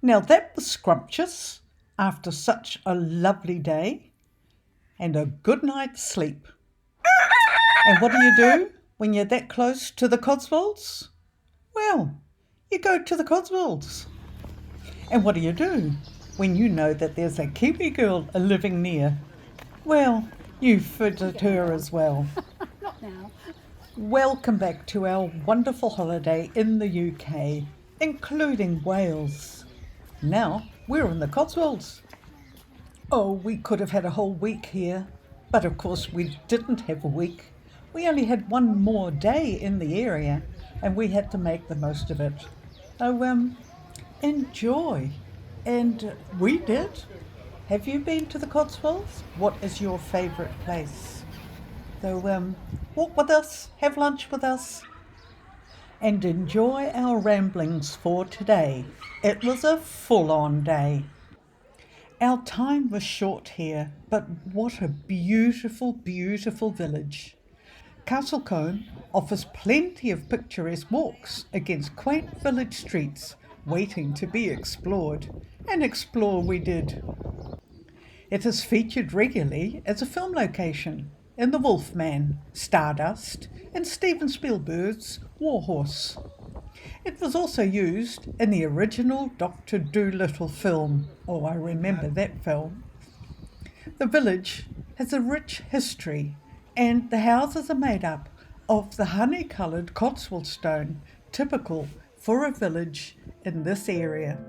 Now that was scrumptious after such a lovely day and a good night's sleep. And what do when you're that close to the Cotswolds? Well, you go to the Cotswolds. And what do when you know that there's a Kiwi girl living near? Well, you visit her as well. Not now. Welcome back to our wonderful holiday in the UK, including Wales. Now we're in the Cotswolds. Oh, we could have had a whole week here, but of course we didn't have a week. We only had one more day in the area and we had to make the most of it. So enjoy. And we did. Have you been to the Cotswolds? What is your favourite place? So walk with us, have lunch with us, and enjoy our ramblings for today. It was a full-on day. Our time was short here, but what a beautiful, beautiful village. Combe offers plenty of picturesque walks against quaint village streets waiting to be explored, and explore we did. It is featured regularly as a film location in The Wolfman, Stardust, and Steven Spielberg's Warhorse. It was also used in the original Dr. Dolittle film. Oh, I remember that film. The village has a rich history, and the houses are made up of the honey-coloured Cotswold stone, typical for a village in this area.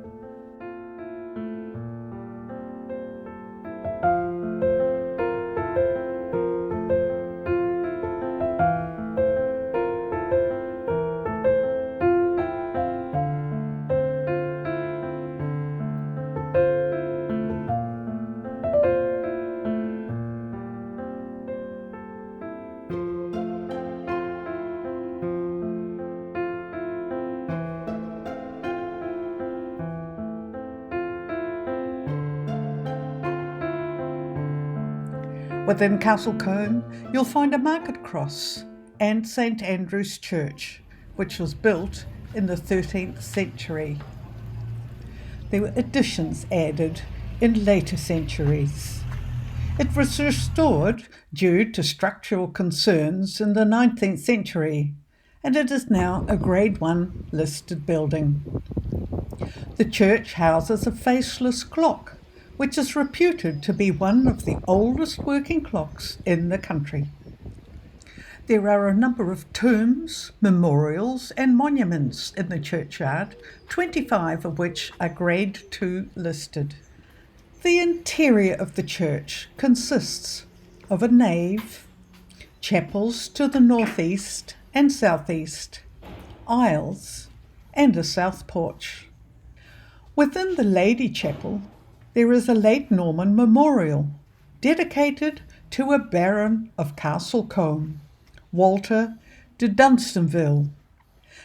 Within Combe, you'll find a market cross and St Andrew's Church, which was built in the 13th century. There were additions added in later centuries. It was restored due to structural concerns in the 19th century, and it is now a Grade 1 listed building. The church houses a faceless clock, which is reputed to be one of the oldest working clocks in the country. There are a number of tombs, memorials and monuments in the churchyard, 25 of which are Grade 2 listed. The interior of the church consists of a nave, chapels to the northeast and southeast, aisles and a south porch. Within the Lady Chapel there is a late Norman memorial dedicated to a Baron of Combe, Walter de Dunstanville.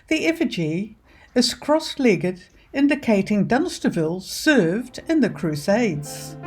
The effigy is cross-legged, indicating Dunstanville served in the Crusades.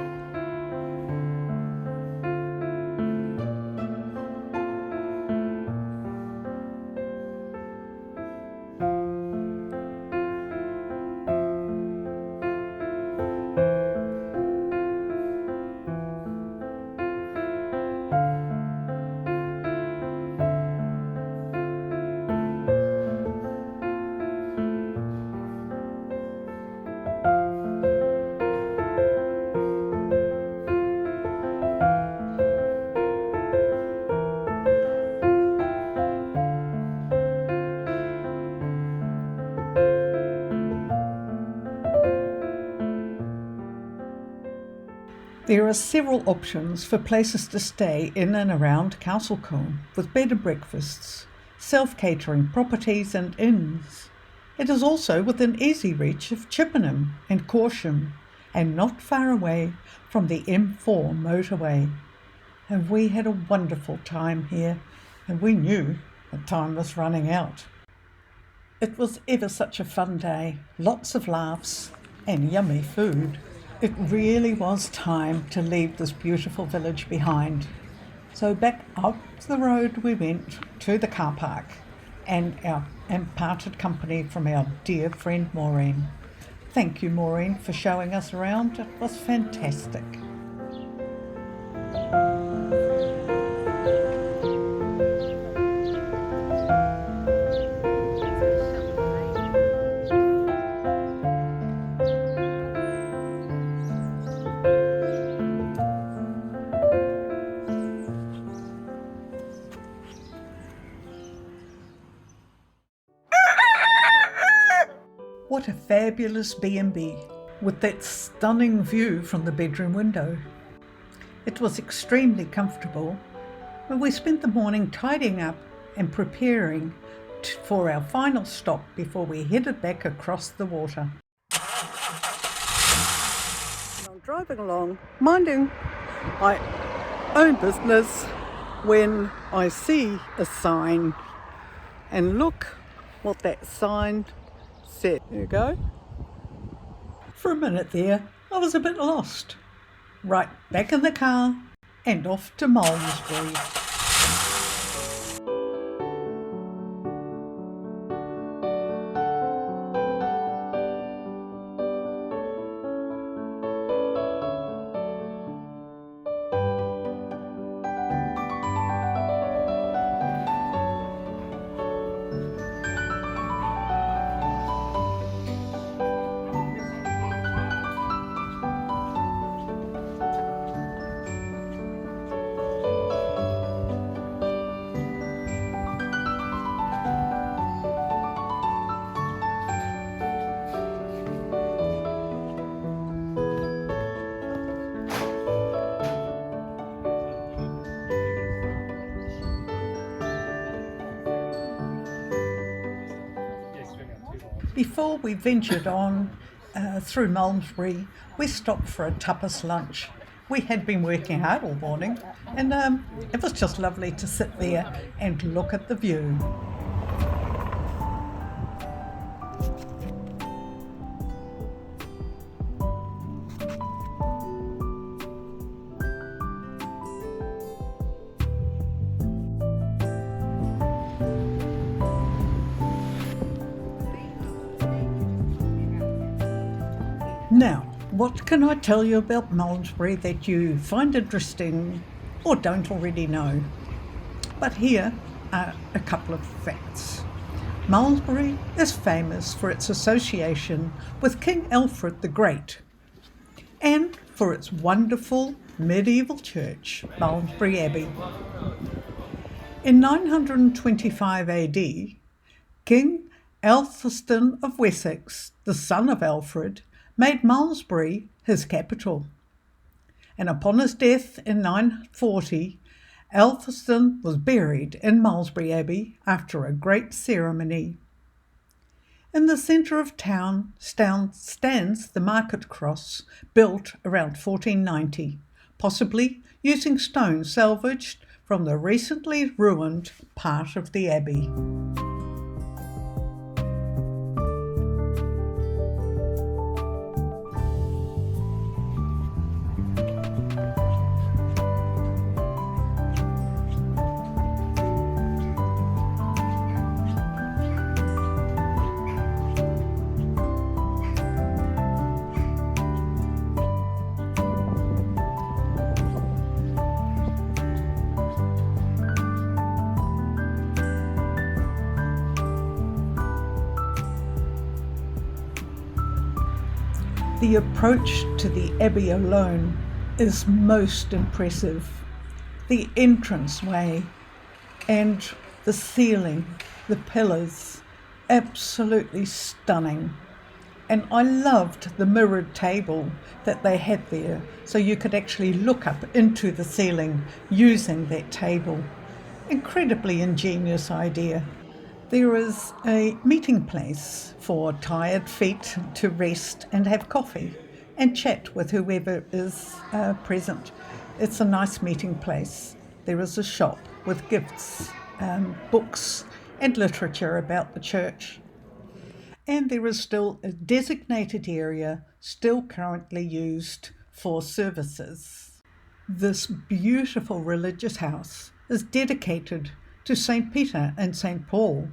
There are several options for places to stay in and around Combe, with bed and breakfasts, self-catering properties and inns. It is also within easy reach of Chippenham and Corsham, and not far away from the M4 motorway. And we had a wonderful time here, and we knew that time was running out. It was ever such a fun day, lots of laughs and yummy food. It really was time to leave this beautiful village behind. So back up the road we went to the car park and parted company from our dear friend Maureen. Thank you, Maureen, for showing us around. It was fantastic. What a fabulous B&B, with that stunning view from the bedroom window. It was extremely comfortable, and we spent the morning tidying up and preparing for our final stop before we headed back across the water. I'm driving along, minding my own business, when I see a sign, and look what that sign said. There you go. For a minute there, I was a bit lost. Right back in the car and off to Malmesbury. Before we ventured on through Malmesbury, we stopped for a tapas lunch. We had been working hard all morning, and it was just lovely to sit there and look at the view. Now, what can I tell you about Malmesbury that you find interesting or don't already know? But here are a couple of facts. Malmesbury is famous for its association with King Alfred the Great and for its wonderful medieval church, Malmesbury Abbey. In 925 AD, King Aethelstan of Wessex, the son of Alfred, made Malmesbury his capital. And upon his death in 940, Aethelstan was buried in Malmesbury Abbey after a great ceremony. In the centre of town stands the market cross, built around 1490, possibly using stone salvaged from the recently ruined part of the abbey. The approach to the abbey alone is most impressive. The entranceway and the ceiling, the pillars, absolutely stunning. And I loved the mirrored table that they had there, so you could actually look up into the ceiling using that table. Incredibly ingenious idea. There is a meeting place for tired feet to rest and have coffee and chat with whoever is present. It's a nice meeting place. There is a shop with gifts, books and literature about the church. And there is still a designated area still currently used for services. This beautiful religious house is dedicated to St. Peter and St. Paul.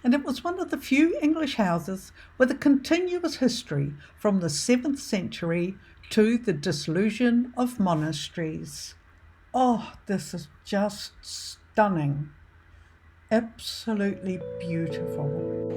and it was one of the few English houses with a continuous history from the 7th century to the dissolution of monasteries. Oh, this is just stunning. Absolutely beautiful.